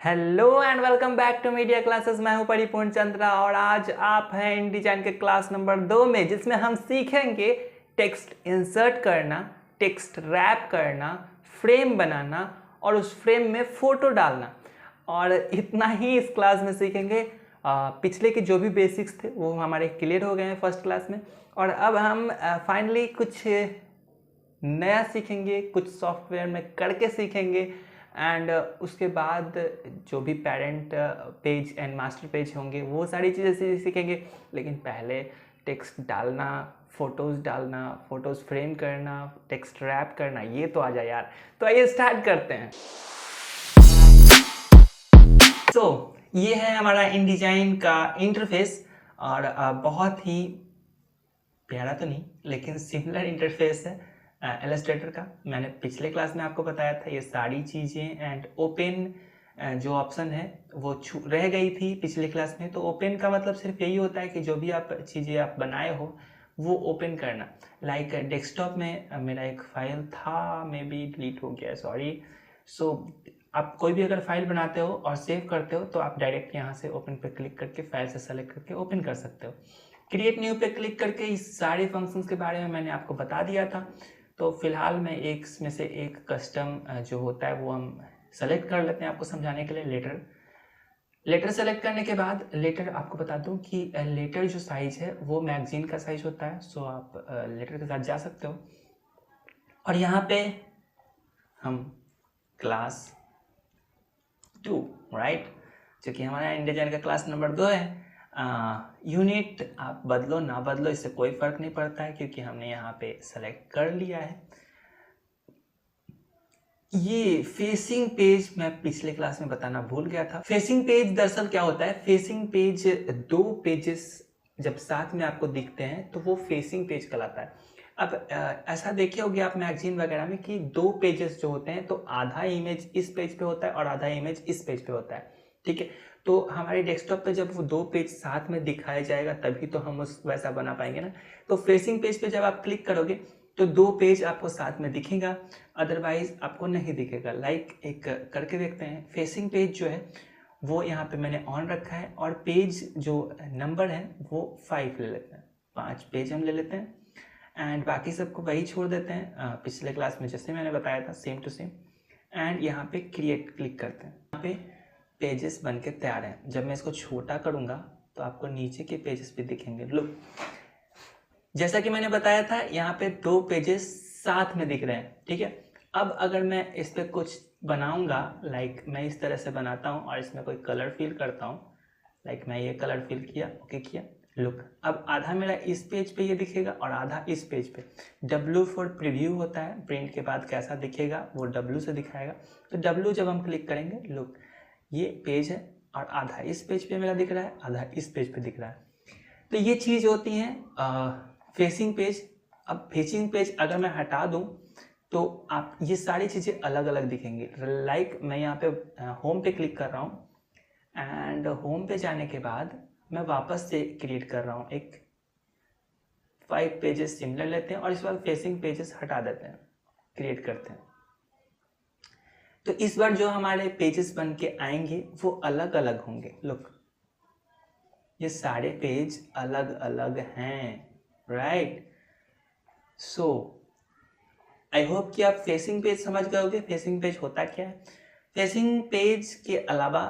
Hello and welcome back to media classes. मैं हूं परिपूर्ण चंद्रा और आज आप हैं इन डिजाइन के क्लास नंबर 2 में, जिसमें हम सीखेंगे टेक्स्ट इंसर्ट करना, टेक्स्ट रैप करना, फ्रेम बनाना और उस फ्रेम में फोटो डालना। और इतना ही इस क्लास में सीखेंगे। पिछले के जो भी बेसिक्स थे वो हमारे क्लियर हो गए हैं फर्स्ट क्लास में, और अब हम फाइनली कुछ नया सीखेंगे, कुछ सॉफ्टवेयर में करके सीखेंगे। एंड उसके बाद जो भी parent page and master page होंगे वो सारी चीज़ें सीखेंगे। लेकिन पहले टेक्स्ट डालना, फोटोज़ डालना, फोटोज़ फ्रेम करना, टेक्स्ट रैप करना, ये तो आ जाए यार। तो आइए स्टार्ट करते हैं। ये है हमारा InDesign का इंटरफेस और बहुत ही प्यारा तो नहीं लेकिन सिमिलर इंटरफेस है इलस्ट्रेटर का। मैंने पिछले क्लास में आपको बताया था ये सारी चीज़ें एंड ओपन जो ऑप्शन है वो रह गई थी पिछले क्लास में। तो ओपन का मतलब सिर्फ यही होता है कि जो भी आप चीज़ें आप बनाए हो वो ओपन करना। लाइक डेस्कटॉप में मेरा एक फाइल था, मे बी डिलीट हो गया, सॉरी। सो आप कोई भी अगर फाइल बनाते हो और सेव करते हो तो आप डायरेक्ट यहाँ से ओपन पे क्लिक करके फाइल से सेलेक्ट करके ओपन कर सकते हो। क्रिएट न्यू पे क्लिक करके इस सारे फंक्शंस के बारे में मैंने आपको बता दिया था। तो फिलहाल मैं एक में से एक कस्टम जो होता है वो हम सेलेक्ट कर लेते हैं आपको समझाने के लिए। लेटर सेलेक्ट करने के बाद लेटर आपको बता दूं कि लेटर जो साइज है वो मैगजीन का साइज होता है। सो आप लेटर के साथ जा सकते हो और यहाँ पे हम क्लास 2 राइट, जो कि हमारा InDesign का क्लास नंबर 2 है। यूनिट आप बदलो ना बदलो इससे कोई फर्क नहीं पड़ता है क्योंकि हमने यहाँ पे सेलेक्ट कर लिया है। ये फेसिंग पेज मैं पिछले क्लास में बताना भूल गया था। फेसिंग पेज दरअसल क्या होता है, फेसिंग पेज दो पेजेस जब साथ में आपको दिखते हैं तो वो फेसिंग पेज कहलाता है। अब ऐसा देखे होगे आप मैगजीन वगैरह में कि दो पेजेस जो होते हैं तो आधा इमेज इस पेज पे होता है और आधा इमेज इस पेज पे होता है, ठीक है। तो हमारे डेस्कटॉप पे जब वो दो पेज साथ में दिखाया जाएगा तभी तो हम उस वैसा बना पाएंगे ना। तो फेसिंग पेज पे जब आप क्लिक करोगे तो दो पेज आपको साथ में दिखेगा, अदरवाइज आपको नहीं दिखेगा। लाइक एक करके देखते हैं। फेसिंग पेज जो है वो यहाँ पे मैंने ऑन रखा है और पेज जो नंबर है वो 5 ले लेते हैं, 5 पेज हम ले लेते हैं एंड बाकी सबको वही छोड़ देते हैं पिछले क्लास में जैसे मैंने बताया था, सेम टू सेम। एंड यहाँ पे क्रिएट क्लिक करते हैं। यहाँ पे पेजेस बन के तैयार हैं। जब मैं इसको छोटा करूँगा तो आपको नीचे के पेजेस भी दिखेंगे। लुक, जैसा कि मैंने बताया था यहाँ पे दो पेजेस साथ में दिख रहे हैं, ठीक है। अब अगर मैं इस पर कुछ बनाऊंगा, लाइक मैं इस तरह से बनाता हूँ और इसमें कोई कलर फिल करता हूँ, लाइक मैं ये कलर फिल किया, ओके किया। लुक, अब आधा मेरा इस पेज पे ये दिखेगा और आधा इस पेज पे। W फॉर प्रीव्यू होता है, प्रिंट के बाद कैसा दिखेगा वो W से दिखाएगा। तो W जब हम क्लिक करेंगे, लुक ये पेज है और आधा इस पेज पे मेरा दिख रहा है, आधा इस पेज पे दिख रहा है। तो ये चीज़ होती है फेसिंग पेज। अब फेसिंग पेज अगर मैं हटा दूं तो आप ये सारी चीज़ें अलग अलग दिखेंगी। लाइक मैं यहाँ पे होम पे क्लिक कर रहा हूँ एंड होम पे जाने के बाद मैं वापस से क्रिएट कर रहा हूँ एक 5 पेजेस सिमिलर लेते हैं और इस बार फेसिंग पेजेस हटा देते हैं, क्रिएट करते हैं। तो इस बार जो हमारे पेजेस बन के आएंगे वो अलग अलग होंगे। लुक, ये सारे पेज अलग अलग हैं, राइट। सो आई होप कि आप फेसिंग पेज समझ गए होगे। फेसिंग पेज होता क्या है। फेसिंग पेज के अलावा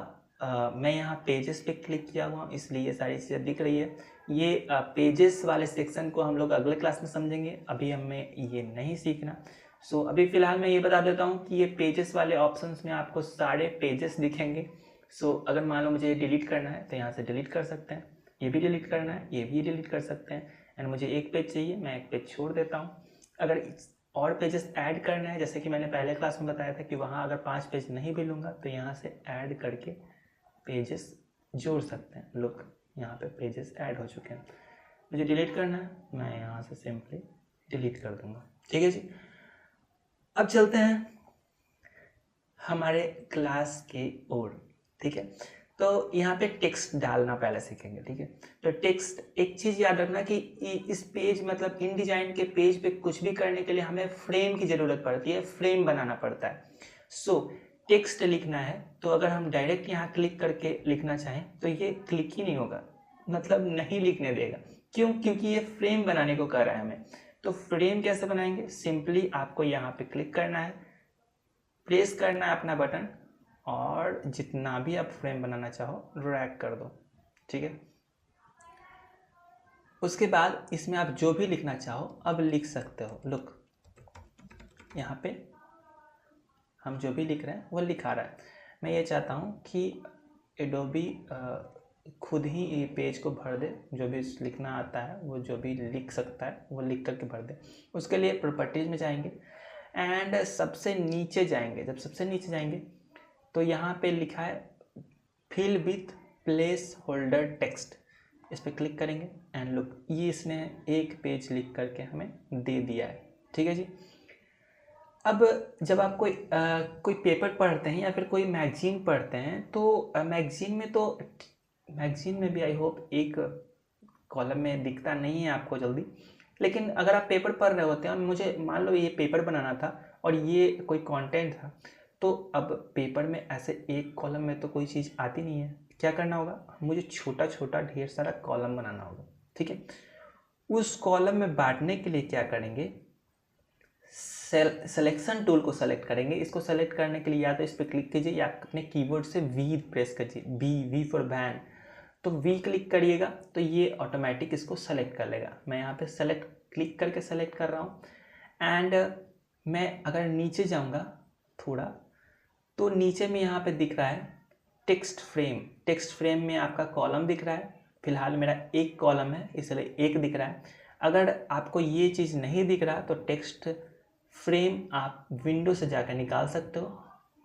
मैं यहाँ पेजेस पे क्लिक किया हुआ इसलिए ये सारी चीज़ें दिख रही है। ये पेजेस वाले सेक्शन को हम लोग अगले क्लास में समझेंगे, अभी हमें ये नहीं सीखना। सो अभी फ़िलहाल मैं ये बता देता हूँ कि ये पेजेस वाले ऑप्शंस में आपको सारे पेजेस दिखेंगे। सो अगर मान लो मुझे डिलीट करना है तो यहाँ से डिलीट कर सकते हैं, ये भी डिलीट करना है, ये भी डिलीट कर सकते हैं। एंड मुझे एक पेज चाहिए, मैं एक पेज छोड़ देता हूँ। अगर और पेजेस ऐड करना है, जैसे कि मैंने पहले क्लास में बताया था कि वहाँ अगर 5 पेज नहीं भी लूँगा तो यहाँ से ऐड करके पेजेस जोड़ सकते हैं। लुक, यहाँ पे पेजेस ऐड हो चुके हैं। मुझे डिलीट करना है, मैं यहाँ से सिंपली डिलीट कर दूँगा, ठीक है जी। अब चलते हैं हमारे क्लास के ओर, ठीक है। तो यहाँ पे टेक्स्ट डालना पहले सीखेंगे, ठीक है। तो टेक्स्ट, एक चीज़ याद रखना कि इस पेज मतलब InDesign के पेज पे कुछ भी करने के लिए हमें फ्रेम की ज़रूरत पड़ती है, फ्रेम बनाना पड़ता है। सो टेक्स्ट लिखना है तो अगर हम डायरेक्ट यहाँ क्लिक करके लिखना चाहें तो ये क्लिक ही नहीं होगा, मतलब नहीं लिखने देगा। क्यों? क्योंकि ये फ्रेम बनाने को कह रहा है हमें। तो फ्रेम कैसे बनाएंगे? सिंपली आपको यहाँ पे क्लिक करना है, प्रेस करना है अपना बटन, और जितना भी आप फ्रेम बनाना चाहो ड्रैग कर दो, ठीक है। उसके बाद इसमें आप जो भी लिखना चाहो अब लिख सकते हो। लुक, यहाँ पे हम जो भी लिख रहे हैं वो लिखा रहा है। मैं ये चाहता हूँ कि एडोबी खुद ही ये पेज को भर दे, जो भी लिखना आता है वो जो भी लिख सकता है वो लिख करके भर दे। उसके लिए प्रॉपर्टीज में जाएंगे एंड सबसे नीचे जाएंगे। जब सबसे नीचे जाएंगे तो यहाँ पे लिखा है fill with placeholder text, इस पर क्लिक करेंगे एंड लुक, ये इसने एक पेज लिख करके हमें दे दिया है, ठीक है जी। अब जब आप कोई पेपर पढ़ते हैं या फिर कोई मैगजीन पढ़ते हैं तो मैगजीन में भी आई होप एक कॉलम में दिखता नहीं है आपको जल्दी, लेकिन अगर आप पेपर पढ़ रहे होते हैं और मुझे मान लो ये पेपर बनाना था और ये कोई कंटेंट था, तो अब पेपर में ऐसे एक कॉलम में तो कोई चीज़ आती नहीं है। क्या करना होगा? मुझे छोटा छोटा ढेर सारा कॉलम बनाना होगा, ठीक है। उस कॉलम में बांटने के लिए क्या करेंगे? सिलेक्शन टूल को सेलेक्ट करेंगे। इसको सेलेक्ट करने के लिए या तो इस पर क्लिक कीजिए या अपने कीबोर्ड से वी प्रेस कीजिए, वी फॉर वैन। तो वी क्लिक करिएगा तो ये ऑटोमेटिक इसको सेलेक्ट कर लेगा। मैं यहाँ पे सेलेक्ट क्लिक करके सेलेक्ट कर रहा हूँ एंड मैं अगर नीचे जाऊँगा थोड़ा तो नीचे में यहाँ पे दिख रहा है टेक्स्ट फ्रेम। टेक्स्ट फ्रेम में आपका कॉलम दिख रहा है, फिलहाल मेरा एक कॉलम है इसलिए एक दिख रहा है। अगर आपको ये चीज़ नहीं दिख रहा तो टेक्स्ट फ्रेम आप विंडो से जाकर निकाल सकते हो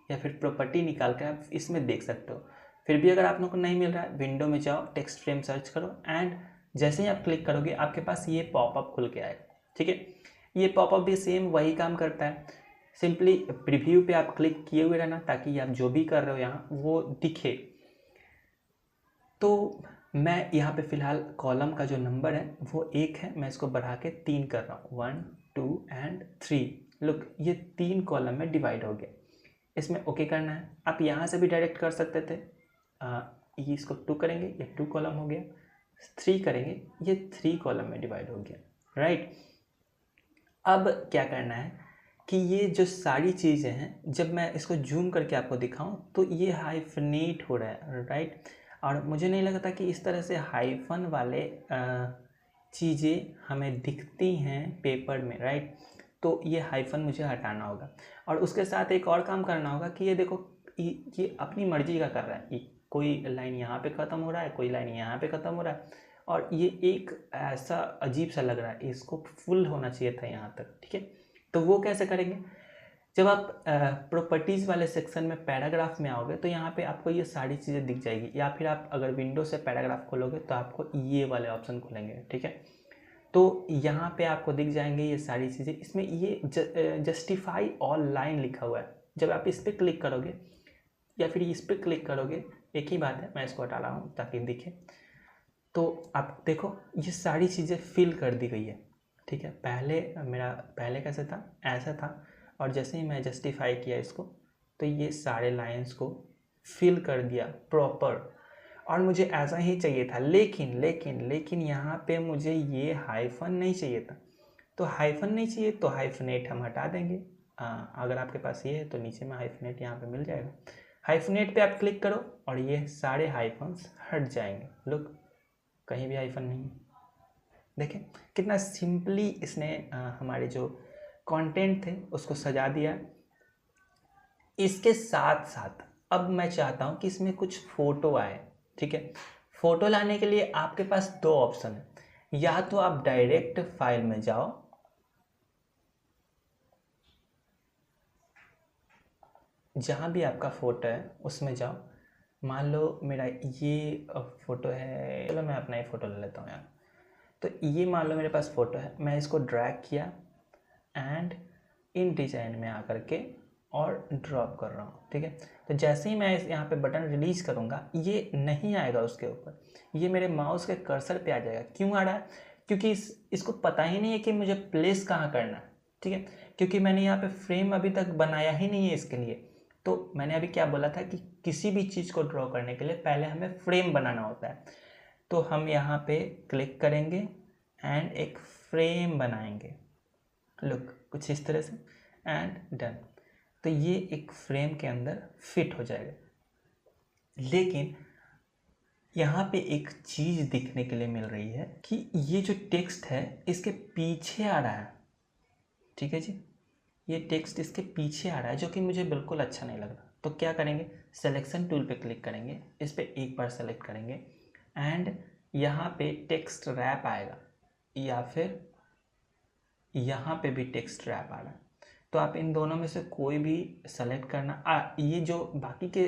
या फिर प्रॉपर्टी निकाल कर आप इसमें देख सकते हो। फिर भी अगर आप लोग को नहीं मिल रहा है, विंडो में जाओ, टेक्स्ट फ्रेम सर्च करो एंड जैसे ही आप क्लिक करोगे आपके पास ये पॉपअप खुल के आएगा, ठीक है। ये पॉपअप भी सेम वही काम करता है। सिंपली प्रीव्यू पे आप क्लिक किए हुए रहना ताकि आप जो भी कर रहे हो यहाँ वो दिखे। तो मैं यहाँ पे फिलहाल कॉलम का जो नंबर है वो 1 है, मैं इसको बढ़ा के 3 कर रहा हूँ, 1 2 एंड 3। लुक, ये 3 कॉलम में डिवाइड हो गया। इसमें ओके करना है। आप यहाँ से भी डायरेक्ट कर सकते थे, ये इसको 2 करेंगे, ये 2 कॉलम हो गया, 3 करेंगे, ये 3 कॉलम में डिवाइड हो गया, राइट। अब क्या करना है कि ये जो सारी चीज़ें हैं जब मैं इसको जूम करके आपको दिखाऊं तो ये हाइफनेट हो रहा है, राइट। और मुझे नहीं लगता कि इस तरह से हाइफन वाले चीज़ें हमें दिखती हैं पेपर में, राइट। तो ये हाइफन मुझे हटाना होगा और उसके साथ एक और काम करना होगा कि ये देखो, ये अपनी मर्जी का कर रहा है। कोई लाइन यहाँ पे ख़त्म हो रहा है, कोई लाइन यहाँ पे ख़त्म हो रहा है और ये एक ऐसा अजीब सा लग रहा है, इसको फुल होना चाहिए था यहाँ तक, ठीक है। तो वो कैसे करेंगे? जब आप प्रॉपर्टीज़ वाले सेक्शन में पैराग्राफ में आओगे तो यहाँ पे आपको ये सारी चीज़ें दिख जाएगी, या फिर आप अगर विंडो से पैराग्राफ खोलोगे तो आपको ये वाले ऑप्शन खुलेंगे, ठीक है। तो यहाँ पे आपको दिख जाएंगे ये सारी चीज़ें। इसमें ये जस्टिफाई ऑल लाइन लिखा हुआ है। जब आप इस पर क्लिक करोगे या फिर इस पर क्लिक करोगे, एक ही बात है, मैं इसको हटा रहा हूँ ताकि दिखे। तो आप देखो ये सारी चीज़ें फिल कर दी गई है, ठीक है। पहले कैसे था? ऐसा था, और जैसे ही मैं जस्टिफाई किया इसको तो ये सारे लाइंस को फिल कर दिया प्रॉपर, और मुझे ऐसा ही चाहिए था। लेकिन लेकिन लेकिन यहाँ पे मुझे ये हाइफन नहीं चाहिए था। तो हाइफन नहीं चाहिए तो हाइफनेट हम हटा देंगे। अगर आपके पास ये है तो नीचे में हाइफनेट यहाँ पे मिल जाएगा। हाइफनेट पे आप क्लिक करो और ये सारे हाइफन्स हट जाएंगे। लुक, कहीं भी हाइफन नहीं है। देखें कितना सिंपली इसने हमारे जो कंटेंट थे उसको सजा दिया। इसके साथ साथ अब मैं चाहता हूं कि इसमें कुछ फ़ोटो आए, ठीक है। फ़ोटो लाने के लिए आपके पास 2 ऑप्शन है। या तो आप डायरेक्ट फाइल में जाओ, जहां भी आपका फ़ोटो है उसमें जाओ। मान लो मेरा ये फ़ोटो है, चलो मैं अपना ही फ़ोटो ले लेता हूँ यार। तो ये मान लो मेरे पास फ़ोटो है, मैं इसको ड्रैग किया एंड इन डिजाइन में आकर के और ड्रॉप कर रहा हूँ, ठीक है। तो जैसे ही मैं यहाँ पे बटन रिलीज करूँगा ये नहीं आएगा उसके ऊपर, ये मेरे माउस के कर्सर पे आ जाएगा। क्यों आ रहा है? क्योंकि इसको पता ही नहीं है कि मुझे प्लेस कहाँ करना है, ठीक है। क्योंकि मैंने यहाँ पे फ्रेम अभी तक बनाया ही नहीं है इसके लिए। तो मैंने अभी क्या बोला था कि किसी भी चीज़ को ड्रॉ करने के लिए पहले हमें फ्रेम बनाना होता है। तो हम यहाँ पे क्लिक करेंगे एंड एक फ्रेम बनाएंगे, लुक कुछ इस तरह से, एंड डन। तो ये एक फ्रेम के अंदर फिट हो जाएगा। लेकिन यहाँ पे एक चीज़ देखने के लिए मिल रही है कि ये जो टेक्स्ट है इसके पीछे आ रहा है, ठीक है जी, ये टेक्स्ट इसके पीछे आ रहा है, जो कि मुझे बिल्कुल अच्छा नहीं लग रहा। तो क्या करेंगे, सिलेक्शन टूल पे क्लिक करेंगे, इस पर एक बार सेलेक्ट करेंगे एंड यहाँ पे टेक्स्ट रैप आएगा, या फिर यहाँ पे भी टेक्स्ट रैप आ रहा है। तो आप इन दोनों में से कोई भी सेलेक्ट करना। ये जो बाकी के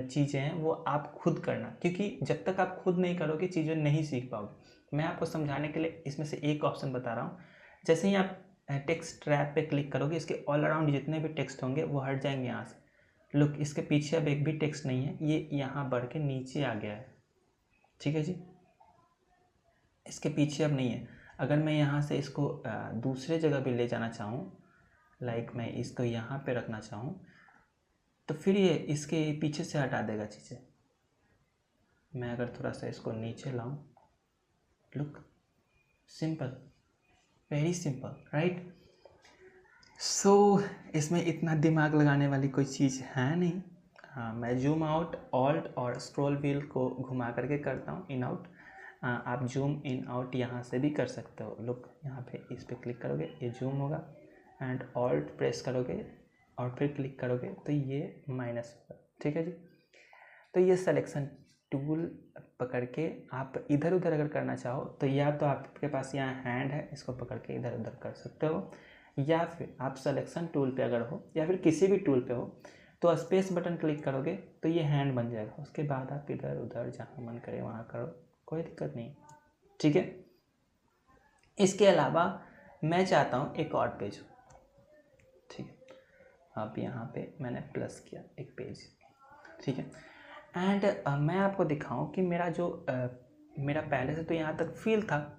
चीज़ें हैं वो आप खुद करना, क्योंकि जब तक आप खुद नहीं करोगे चीज़ें नहीं सीख पाओगे। मैं आपको समझाने के लिए इसमें से एक ऑप्शन बता रहा हूँ। जैसे ही आप टेक्स्ट रैप पे क्लिक करोगे, इसके ऑल अराउंड जितने भी टेक्स्ट होंगे वो हट जाएंगे यहाँ से। लुक, इसके पीछे अब एक भी टेक्स्ट नहीं है, ये यहाँ बढ़ के नीचे आ गया है, ठीक है जी, इसके पीछे अब नहीं है। अगर मैं यहाँ से इसको दूसरे जगह भी ले जाना चाहूँ, लाइक मैं इसको यहाँ पे रखना चाहूँ, तो फिर ये इसके पीछे से हटा देगा चीज़ें। मैं अगर थोड़ा सा इसको नीचे लाऊं, look, simple, very simple, right. So इसमें इतना दिमाग लगाने वाली कोई चीज़ है नहीं। हाँ, मैं जूम आउट ऑल्ट और स्क्रॉल व्हील को घुमा करके करता हूँ इन आउट। आप जूम इन आउट यहाँ से भी कर सकते हो। लुक, यहाँ पे इस पर क्लिक करोगे ये जूम होगा, एंड ऑल्ट प्रेस करोगे और फिर क्लिक करोगे तो ये माइनस होगा, ठीक है जी। तो ये सिलेक्शन टूल पकड़ के आप इधर उधर अगर करना चाहो तो या तो आपके पास यहाँ हैंड है, इसको पकड़ के इधर उधर कर सकते हो, या फिर आप सिलेक्शन टूल पे अगर हो या फिर किसी भी टूल पे हो तो स्पेस बटन क्लिक करोगे तो ये हैंड बन जाएगा। उसके बाद आप इधर उधर जहाँ मन करे वहाँ करो, कोई दिक्कत नहीं, ठीक है। इसके अलावा मैं चाहता हूँ एक और पेज हो, ठीक है। अब यहाँ पे मैंने प्लस किया एक पेज, ठीक है। एंड मैं आपको दिखाऊं कि मेरा जो मेरा पहले से तो यहाँ तक फील था,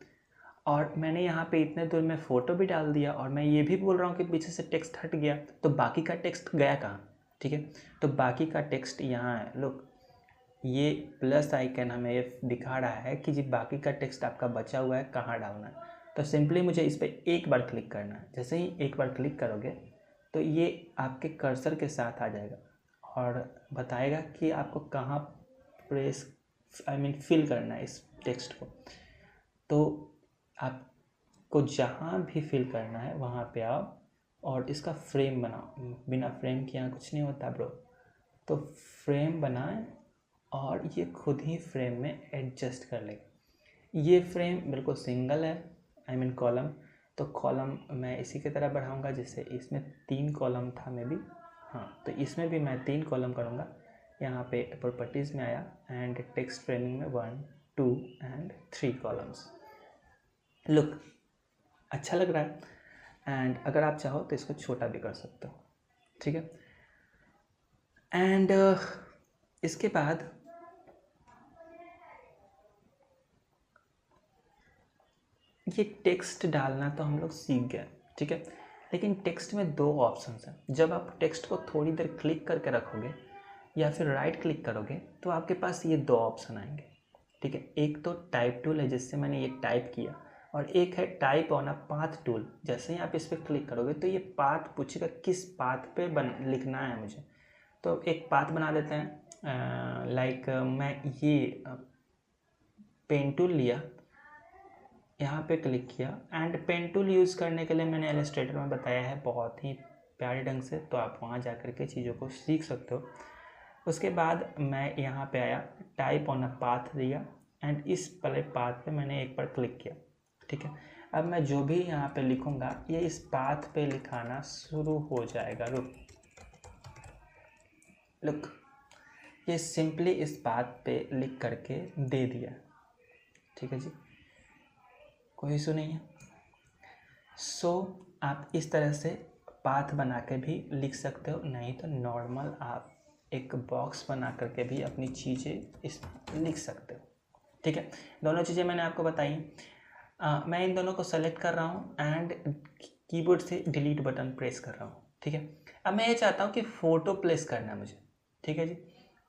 और मैंने यहाँ पे इतने दूर में फ़ोटो भी डाल दिया, और मैं ये भी बोल रहा हूँ कि पीछे से टेक्स्ट हट गया, तो बाकी का टेक्स्ट गया कहाँ, ठीक है। तो बाकी का टेक्स्ट यहाँ है, लुक, ये प्लस आइकन हमें ये दिखा रहा है कि जी बाकी का टेक्स्ट आपका बचा हुआ है, कहाँ डालना है। तो सिंपली मुझे इस पर एक बार क्लिक करना है। जैसे ही एक बार क्लिक करोगे तो ये आपके कर्सर के साथ आ जाएगा और बताएगा कि आपको कहाँ प्रेस फिल करना है इस टेक्स्ट को। तो आपको जहाँ भी फिल करना है वहाँ पे आओ और इसका फ्रेम बनाओ। बिना फ्रेम के यहाँ कुछ नहीं होता ब्रो। तो फ्रेम बनाएं और ये खुद ही फ्रेम में एडजस्ट कर लेगा। ये फ्रेम बिल्कुल सिंगल है, कॉलम। तो कॉलम मैं इसी की तरह बढ़ाऊँगा, जिससे इसमें 3 कॉलम था मे बी, हाँ, तो इसमें भी मैं 3 कॉलम करूँगा। यहाँ पे प्रॉपर्टीज़ में आया एंड टेक्स्ट फ्रेमिंग में 1 2 एंड 3 कॉलम्स। लुक, अच्छा लग रहा है। एंड अगर आप चाहो तो इसको छोटा भी कर सकते हो, ठीक है। एंड इसके बाद ये टेक्स्ट डालना तो हम लोग सीख गए, ठीक है। लेकिन टेक्स्ट में 2 ऑप्शंस हैं। जब आप टेक्स्ट को थोड़ी देर क्लिक करके रखोगे या फिर राइट क्लिक करोगे तो आपके पास ये 2 ऑप्शन आएंगे, ठीक है। एक तो टाइप टूल है, जिससे मैंने ये टाइप किया, और एक है type on a path tool. जैसे ही आप इस पर क्लिक करोगे तो ये पाथ पूछेगा किस पाथ पे लिखना है मुझे। तो एक पाथ बना देते हैं। लाइक मैं ये पेन टूल लिया, यहाँ पे क्लिक किया, एंड पेन टूल यूज़ करने के लिए मैंने इलस्ट्रेटर में बताया है बहुत ही प्यारे ढंग से, तो आप वहाँ जा कर के चीज़ों को सीख सकते हो। उसके बाद मैं यहाँ पे आया, टाइप ऑन अ पाथ दिया, एंड इस वाले पाथ पे मैंने एक बार क्लिक किया, ठीक है। अब मैं जो भी यहाँ पे लिखूँगा ये इस पाथ पे लिखाना शुरू हो जाएगा। लुक, ये सिंपली इस पाथ पे लिख करके दे दिया, ठीक है जी, कोई इशू नहीं है। सो आप इस तरह से पाथ बना के भी लिख सकते हो, नहीं तो नॉर्मल आप एक बॉक्स बना करके भी अपनी चीज़ें इस लिख सकते हो, ठीक है। दोनों चीज़ें मैंने आपको बताई। मैं इन दोनों को सेलेक्ट कर रहा हूँ एंड कीबोर्ड से डिलीट बटन प्रेस कर रहा हूँ, ठीक है। अब मैं ये चाहता हूँ कि फ़ोटो प्लेस करना है मुझे, ठीक है जी।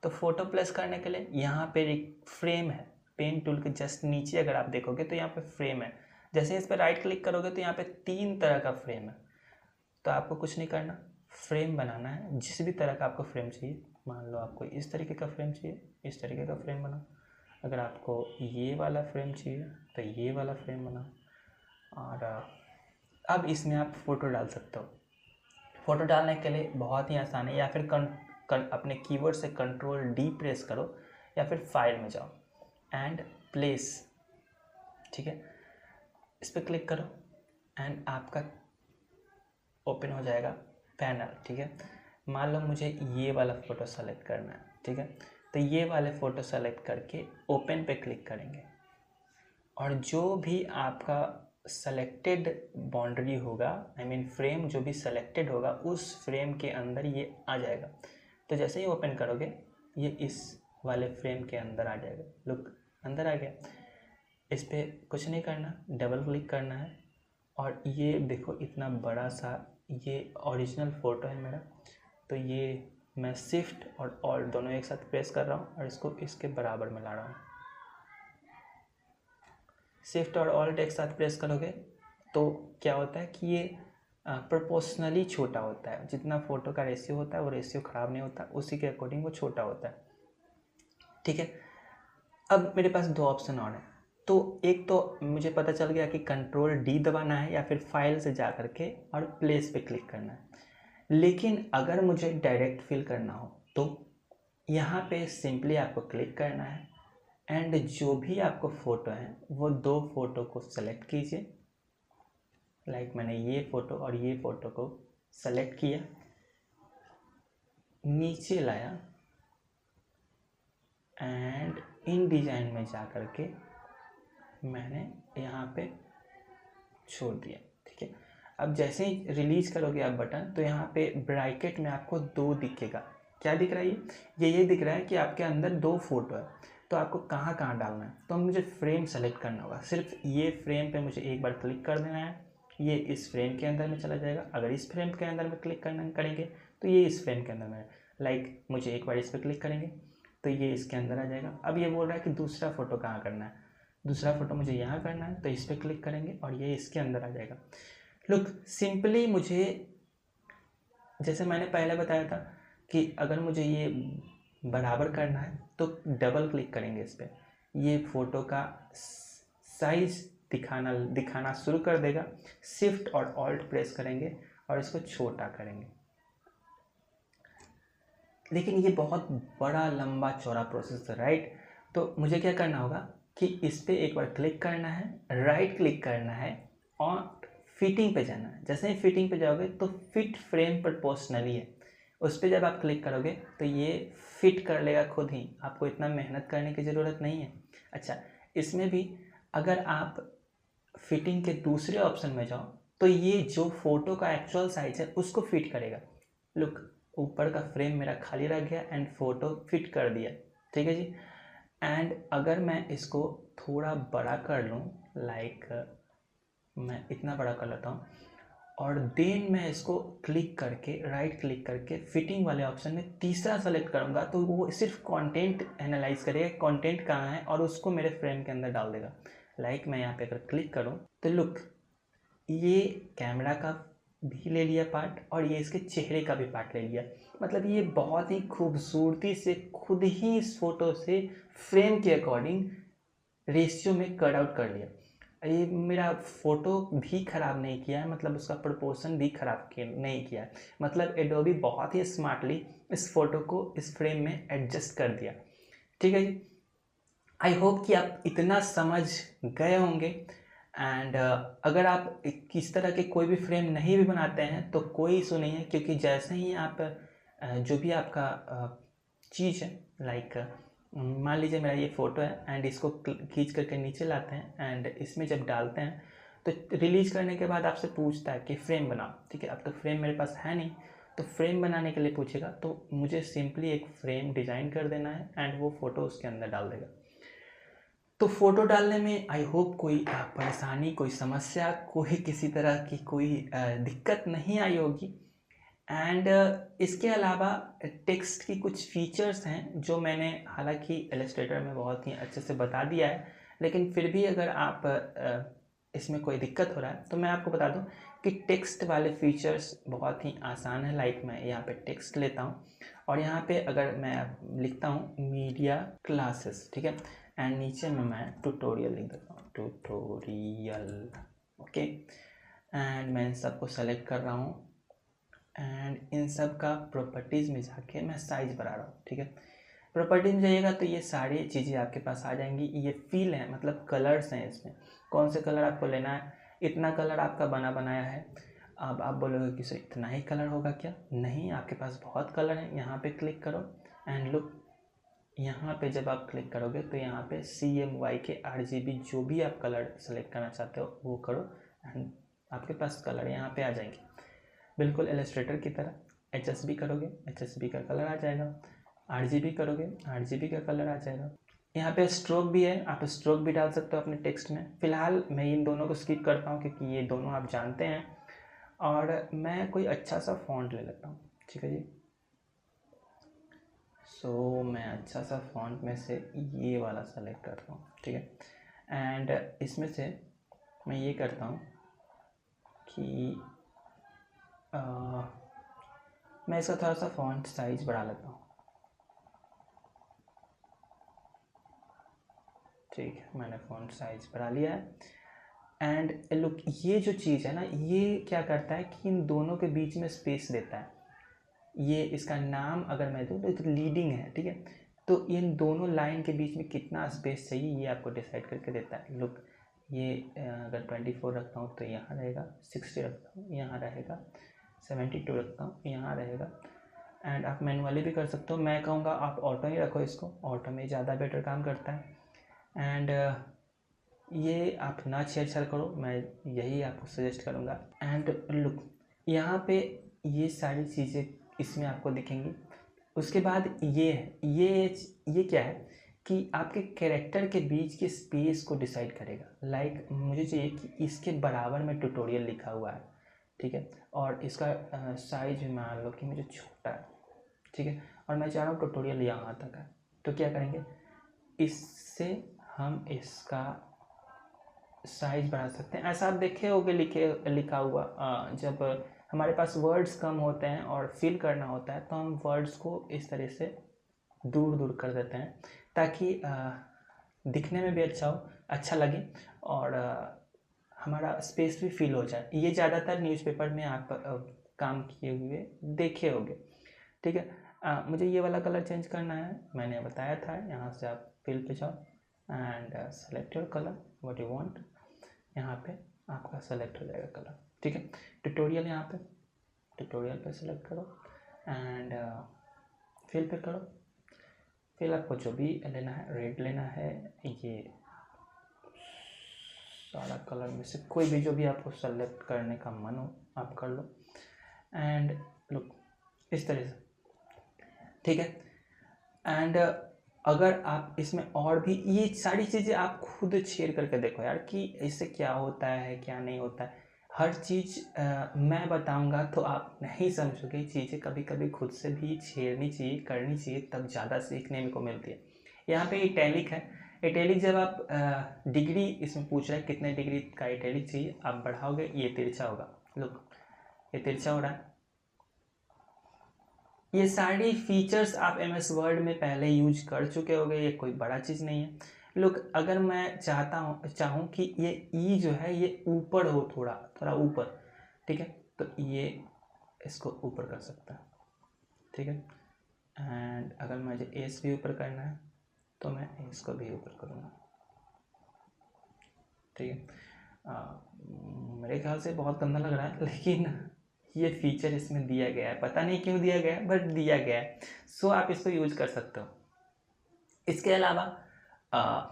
तो फ़ोटो प्लेस करने के लिए यहाँ पे एक फ्रेम है, पेन टूल के जस्ट नीचे अगर आप देखोगे तो यहाँ पे फ्रेम है। जैसे इस पर राइट क्लिक करोगे तो यहाँ पे 3 तरह का फ्रेम है। तो आपको कुछ नहीं करना, फ्रेम बनाना है जिस भी तरह का आपको फ्रेम चाहिए। मान लो आपको इस तरीके का फ्रेम चाहिए, इस तरीके का फ्रेम बनाओ। अगर आपको ये वाला फ्रेम चाहिए तो ये वाला फ्रेम बनाओ। और अब इसमें आप फ़ोटो डाल सकते हो। फ़ोटो डालने के लिए बहुत ही आसान है, या फिर अपने कीबोर्ड से Ctrl+D प्रेस करो, या फिर फाइल में जाओ एंड प्लेस, ठीक है, इस पर क्लिक करो एंड आपका ओपन हो जाएगा पैनल, ठीक है। मान लो मुझे ये वाला फ़ोटो सेलेक्ट करना है, ठीक है। तो ये वाले फ़ोटो सेलेक्ट करके ओपन पे क्लिक करेंगे और जो भी आपका सेलेक्टेड बाउंड्री होगा, आई मीन फ्रेम जो भी सेलेक्टेड होगा उस फ्रेम के अंदर ये आ जाएगा। तो जैसे ही ओपन करोगे ये इस वाले फ्रेम के अंदर आ जाएगा। लुक, अंदर आ गया। इस पर कुछ नहीं करना, डबल क्लिक करना है और ये देखो इतना बड़ा सा ये ओरिजिनल फ़ोटो है मेरा। तो ये मैं शिफ्ट और ऑल्ट दोनों एक साथ प्रेस कर रहा हूँ और इसको इसके बराबर में ला रहा हूँ। शिफ्ट और ऑल्ट एक साथ प्रेस करोगे तो क्या होता है कि ये प्रोपोर्शनली छोटा होता है। जितना फ़ोटो का रेशियो होता है वो रेशियो ख़राब नहीं होता, उसी के अकॉर्डिंग वो छोटा होता है, ठीक है। अब मेरे पास 2 ऑप्शन और हैं। तो एक तो मुझे पता चल गया कि Ctrl+D दबाना है या फिर फाइल से जा कर के और प्लेस पे क्लिक करना है। लेकिन अगर मुझे डायरेक्ट फिल करना हो तो यहाँ पे सिंपली आपको क्लिक करना है एंड जो भी आपको फ़ोटो है वो 2 फ़ोटो को सेलेक्ट कीजिए। लाइक मैंने ये फ़ोटो और ये फ़ोटो को सेलेक्ट किया, नीचे लाया एंड इन डिज़ाइन में जा कर के मैंने यहाँ पे छोड़ दिया, ठीक है। अब जैसे ही रिलीज़ करोगे आप बटन तो यहाँ पे ब्रैकेट में आपको 2 दिखेगा। क्या दिख रहा है? ये दिख रहा है कि आपके अंदर 2 फ़ोटो है। तो आपको कहाँ कहाँ डालना है, तो मुझे फ्रेम सेलेक्ट करना होगा। सिर्फ ये फ्रेम पे मुझे एक बार क्लिक कर देना है, ये इस फ्रेम के अंदर में चला जाएगा। अगर इस फ्रेम के अंदर में क्लिक करेंगे तो ये इस फ्रेम के अंदर में, लाइक मुझे एक बार इस पर क्लिक करेंगे तो ये इसके अंदर आ जाएगा। अब ये बोल रहा है कि दूसरा फ़ोटो कहाँ करना है, दूसरा फ़ोटो मुझे यहाँ करना है, तो इस पर क्लिक करेंगे और ये इसके अंदर आ जाएगा। लुक, सिंपली मुझे जैसे मैंने पहले बताया था कि अगर मुझे ये बराबर करना है तो डबल क्लिक करेंगे इस पर, ये फ़ोटो का साइज दिखाना शुरू कर देगा। शिफ्ट और ऑल्ट प्रेस करेंगे और इसको छोटा करेंगे। लेकिन ये बहुत बड़ा लंबा चौड़ा प्रोसेस है, राइट। तो मुझे क्या करना होगा कि इस पर एक बार क्लिक करना है, राइट क्लिक करना है और फिटिंग पे जाना है। जैसे ही फिटिंग पे जाओगे तो फिट फ्रेम प्रोपोर्शनली है, उस पर जब आप क्लिक करोगे तो ये फिट कर लेगा खुद ही, आपको इतना मेहनत करने की ज़रूरत नहीं है। अच्छा, इसमें भी अगर आप फिटिंग के दूसरे ऑप्शन में जाओ तो ये जो फ़ोटो का एक्चुअल साइज है उसको फिट करेगा। लुक, ऊपर का फ्रेम मेरा खाली रह गया एंड फ़ोटो फिट कर दिया, ठीक है जी। एंड अगर मैं इसको थोड़ा बड़ा कर लूँ, लाइक मैं इतना बड़ा कर लेता हूँ और देन मैं इसको क्लिक करके राइट क्लिक करके फिटिंग वाले ऑप्शन में तीसरा सेलेक्ट करूँगा तो वो सिर्फ कंटेंट एनालाइज करेगा, कंटेंट कहाँ है और उसको मेरे फ्रेम के अंदर डाल देगा। लाइक मैं यहाँ पे अगर क्लिक करूँ तो लुक, ये कैमरा का भी ले लिया पार्ट और ये इसके चेहरे का भी पार्ट ले लिया। मतलब ये बहुत ही खूबसूरती से खुद ही इस फोटो से फ्रेम के अकॉर्डिंग रेशियो में कट आउट कर लिया। ये मेरा फ़ोटो भी ख़राब नहीं किया है, मतलब उसका प्रोपोर्शन भी ख़राब नहीं किया है। मतलब एडोबी बहुत ही स्मार्टली इस फ़ोटो को इस फ्रेम में एडजस्ट कर दिया, ठीक है जी। आई होप कि आप इतना समझ गए होंगे। एंड अगर आप किस तरह के कोई भी फ्रेम नहीं भी बनाते हैं तो कोई इशू नहीं है, क्योंकि जैसे ही आप जो भी आपका चीज़ है, लाइक मान लीजिए मेरा ये फ़ोटो है एंड इसको खींच करके नीचे लाते हैं एंड इसमें जब डालते हैं तो रिलीज़ करने के बाद आपसे पूछता है कि फ्रेम बनाओ, ठीक है। अब तो फ्रेम मेरे पास है नहीं, तो फ्रेम बनाने के लिए पूछेगा तो मुझे सिंपली एक फ्रेम डिज़ाइन कर देना है एंड वो फ़ोटो उसके अंदर डाल देगा। तो फ़ोटो डालने में आई होप कोई परेशानी, कोई समस्या, कोई किसी तरह की कोई दिक्कत नहीं आई होगी। एंड इसके अलावा टेक्स्ट की कुछ फीचर्स हैं जो मैंने हालांकि इलस्ट्रेटर में बहुत ही अच्छे से बता दिया है, लेकिन फिर भी अगर आप इसमें कोई दिक्कत हो रहा है तो मैं आपको बता दूं कि टेक्स्ट वाले फीचर्स बहुत ही आसान है। लाइक मैं यहाँ पे टेक्स्ट लेता हूँ और यहाँ पे अगर मैं लिखता हूँ मीडिया क्लासेस, ठीक है, एंड नीचे में मैं ट्यूटोरियल लिख देता हूँ, ट्यूटोरियल, ओके। एंड मैं इन सबको सेलेक्ट कर रहा हूँ एंड इन सब का प्रॉपर्टीज़ में जाके मैं साइज़ बढ़ा रहा हूँ, ठीक है। प्रॉपर्टी में जाइएगा तो ये सारी चीज़ें आपके पास आ जाएंगी। ये फील है, मतलब कलर्स हैं इसमें, कौन से कलर आपको लेना है। इतना कलर आपका बना बनाया है। अब आप बोलोगे कि सर इतना ही कलर होगा क्या? नहीं, आपके पास बहुत कलर है। यहाँ पे क्लिक करो एंड लुक, यहाँ पे जब आप क्लिक करोगे तो यहाँ पे CMY के RGB जो भी आप कलर सेलेक्ट करना चाहते हो वो करो एंड आपके पास कलर यहाँ पे आ जाएंगे, बिल्कुल इलस्ट्रेटर की तरह। HSB करोगे, HSB का कलर आ जाएगा। RGB करोगे, RGB का कलर आ जाएगा। यहाँ पे स्ट्रोक भी है, आप स्ट्रोक भी डाल सकते हो अपने टेक्स्ट में। फिलहाल मैं इन दोनों को स्किप करता हूँ क्योंकि ये दोनों आप जानते हैं, और मैं कोई अच्छा सा फॉन्ट ले लेता हूँ, ठीक है जी। सो मैं अच्छा सा फॉन्ट में से ये वाला सेलेक्ट करता हूँ, ठीक है। एंड इसमें से मैं ये करता हूँ कि मैं इसका थोड़ा सा फॉन्ट साइज बढ़ा लेता हूँ, ठीक है। मैंने फॉन्ट साइज बढ़ा लिया है एंड लुक, ये जो चीज़ है ना, ये क्या करता है कि इन दोनों के बीच में स्पेस देता है। ये इसका नाम अगर मैं दूँ तो लीडिंग है, ठीक है। तो इन दोनों लाइन के बीच में कितना स्पेस चाहिए ये आपको डिसाइड करके देता है। लुक, ये अगर 24 रखता हूँ तो यहाँ रहेगा, 60 रखता हूँ यहाँ रहेगा, 72 रखता हूँ यहाँ रहेगा। एंड आप मैनुअली भी कर सकते हो, मैं कहूँगा आप ऑटो ही रखो इसको, ऑटो में ज़्यादा बेटर काम करता है। एंड ये आप ना छेड़छाड़ करो, मैं यही आपको सजेस्ट करूँगा। एंड लुक, यहाँ पे ये सारी चीज़ें इसमें आपको दिखेंगी। उसके बाद ये क्या है कि आपके कैरेक्टर के बीच के स्पेस को डिसाइड करेगा। लाइक मुझे चाहिए कि इसके बराबर में ट्यूटोरियल लिखा हुआ है, ठीक है, और इसका साइज मान लो कि मुझे छोटा है, ठीक है, और मैं चाह रहा हूँ ट्यूटोरियल यहाँ तक है। तो क्या करेंगे, इससे हम इसका साइज बढ़ा सकते हैं। ऐसा आप देखे होगे लिखा हुआ, जब हमारे पास वर्ड्स कम होते हैं और फिल करना होता है तो हम वर्ड्स को इस तरह से दूर दूर कर देते हैं ताकि दिखने में भी अच्छा लगे और हमारा स्पेस भी फिल हो जाए। ये ज़्यादातर न्यूज़पेपर में आप काम किए हुए देखे होंगे, ठीक है। मुझे ये वाला कलर चेंज करना है, मैंने बताया था। यहाँ से आप फिल पे जाओ and select your colour what you want. यहाँ पे आपका सेलेक्ट हो जाएगा कलर, ठीक है। ट्यूटोरियल, यहाँ पे ट्यूटोरियल पे सेलेक्ट करो एंड फिल पे करो। फिल आपको जो भी लेना है, रेड लेना है, ये सारा कलर में से कोई भी जो भी आपको सेलेक्ट करने का मन हो आप कर लो एंड लुक इस तरह से, ठीक है। एंड अगर आप इसमें और भी ये सारी चीज़ें आप खुद छेड़ करके देखो यार कि इससे क्या होता है क्या नहीं होता है। हर चीज़ मैं बताऊंगा तो आप नहीं समझोगे। चीज़ें कभी कभी खुद से भी छेड़नी चाहिए, करनी चाहिए, तब ज़्यादा सीखने को मिलती है। यहाँ पे इटैलिक है। इटैलिक जब आप डिग्री इसमें पूछ रहे हैं कितने डिग्री का इटैलिक चाहिए, आप बढ़ाओगे ये तिरछा होगा। लुक, ये तिरछा हो रहा है। ये सारी फीचर्स आप MS वर्ड में पहले यूज कर चुके होंगे, ये कोई बड़ा चीज़ नहीं है। लुक, अगर मैं चाहूँ कि ये ई जो है ये ऊपर हो, थोड़ा थोड़ा ऊपर, ठीक है, तो ये इसको ऊपर कर सकता है, ठीक है। एंड अगर मुझे एस भी ऊपर करना है तो मैं इसको भी ऊपर करूँगा, ठीक है। मेरे ख्याल से बहुत गंदा लग रहा है लेकिन ये फीचर इसमें दिया गया है, पता नहीं क्यों दिया गया है बट दिया गया है। सो आप इसको यूज कर सकते हो। इसके अलावा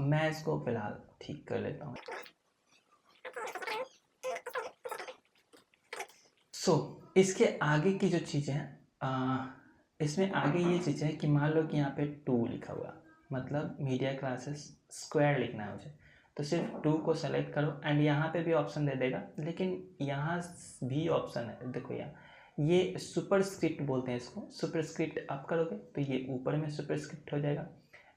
मैं इसको फिलहाल ठीक कर लेता हूँ। सो इसके आगे की जो चीज़ें हैं, इसमें आगे ये चीज़ है कि मान लो कि यहाँ पे 2 लिखा हुआ, मतलब मीडिया क्लासेस स्क्वायर लिखना है मुझे, तो सिर्फ 2 को सेलेक्ट करो एंड यहाँ पे भी ऑप्शन दे देगा, लेकिन यहाँ भी ऑप्शन है, देखो ये सुपरस्क्रिप्ट बोलते हैं इसको। सुपरस्क्रिप्ट आप करोगे तो ये ऊपर में सुपरस्क्रिप्ट हो जाएगा,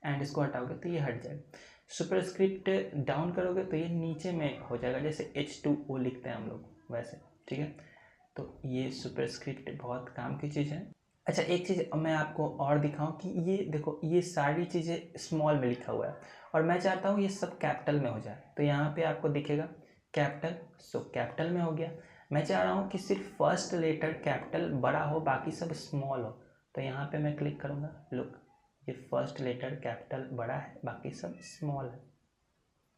एंड इसको हटाओगे तो ये हट जाएगा। सुपरस्क्रिप्ट डाउन करोगे तो ये नीचे में हो जाएगा, जैसे H2O लिखते हैं हम लोग वैसे, ठीक है। तो ये सुपरस्क्रिप्ट बहुत काम की चीज़ है। अच्छा, एक चीज़ मैं आपको और दिखाऊं कि ये देखो, ये सारी चीज़ें स्मॉल में लिखा हुआ है और मैं चाहता हूँ ये सब कैपिटल में हो जाए। तो यहाँ पे आपको दिखेगा कैपिटल, सो कैपिटल में हो गया। मैं चाह रहा हूँ कि सिर्फ फर्स्ट लेटर कैपिटल बड़ा हो, बाकी सब स्मॉल हो। तो यहाँ पे मैं क्लिक करूँगा, लुक ये फर्स्ट लेटर कैपिटल बड़ा है, बाकी सब स्मॉल है,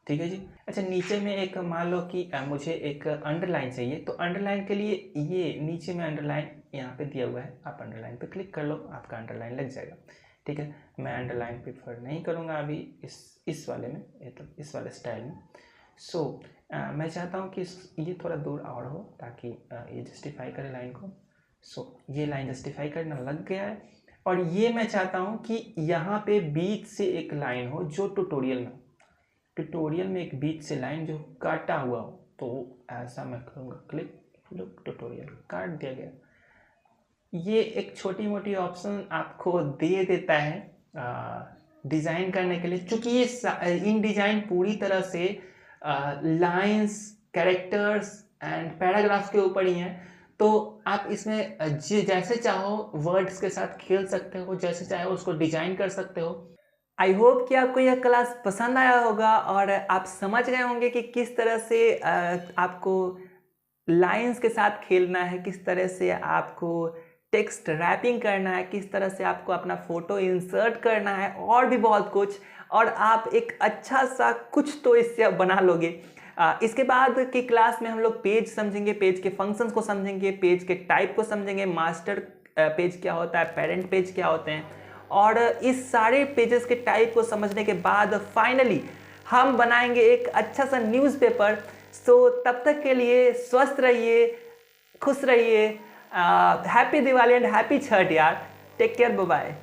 ठीक है जी। अच्छा, नीचे में एक मान लो कि मुझे एक अंडरलाइन चाहिए, तो अंडरलाइन के लिए ये नीचे में अंडरलाइन यहाँ पे दिया हुआ है, आप अंडरलाइन पे क्लिक कर लो, आपका अंडरलाइन लग जाएगा, ठीक है। मैं अंडरलाइन प्रेफर नहीं करूँगा अभी इस वाले में, तो इस वाले स्टाइल में। सो मैं चाहता हूँ कि ये थोड़ा दूर और हो ताकि ये जस्टिफाई करे लाइन को। सो ये लाइन जस्टिफाई करना लग गया है, और ये मैं चाहता हूँ कि यहाँ पे बीच से एक लाइन हो जो ट्यूटोरियल में एक बीच से लाइन जो काटा हुआ हो, तो ऐसा मैं करूँगा, क्लिक, लुक ट्यूटोरियल काट दिया गया। ये एक छोटी मोटी ऑप्शन आपको दे देता है डिज़ाइन करने के लिए, क्योंकि ये इन डिज़ाइन पूरी तरह से लाइंस, कैरेक्टर्स एंड पैराग्राफ्स के ऊपर ही हैं। तो आप इसमें जैसे चाहो वर्ड्स के साथ खेल सकते हो, जैसे चाहो उसको डिजाइन कर सकते हो। आई होप कि आपको यह क्लास पसंद आया होगा और आप समझ गए होंगे कि किस तरह से आपको लाइंस के साथ खेलना है, किस तरह से आपको टेक्स्ट रैपिंग करना है, किस तरह से आपको अपना फोटो इंसर्ट करना है, और भी बहुत कुछ। और आप एक अच्छा सा कुछ तो इससे बना लोगे। इसके बाद की क्लास में हम लोग पेज समझेंगे, पेज के फंक्शंस को समझेंगे, पेज के टाइप को समझेंगे, मास्टर पेज क्या होता है, पेरेंट पेज क्या होते हैं, और इस सारे पेजेस के टाइप को समझने के बाद फाइनली हम बनाएंगे एक अच्छा सा न्यूज़पेपर। सो तब तक के लिए स्वस्थ रहिए, खुश रहिए, happy Diwali and happy Chhath यार। Take care, bye bye.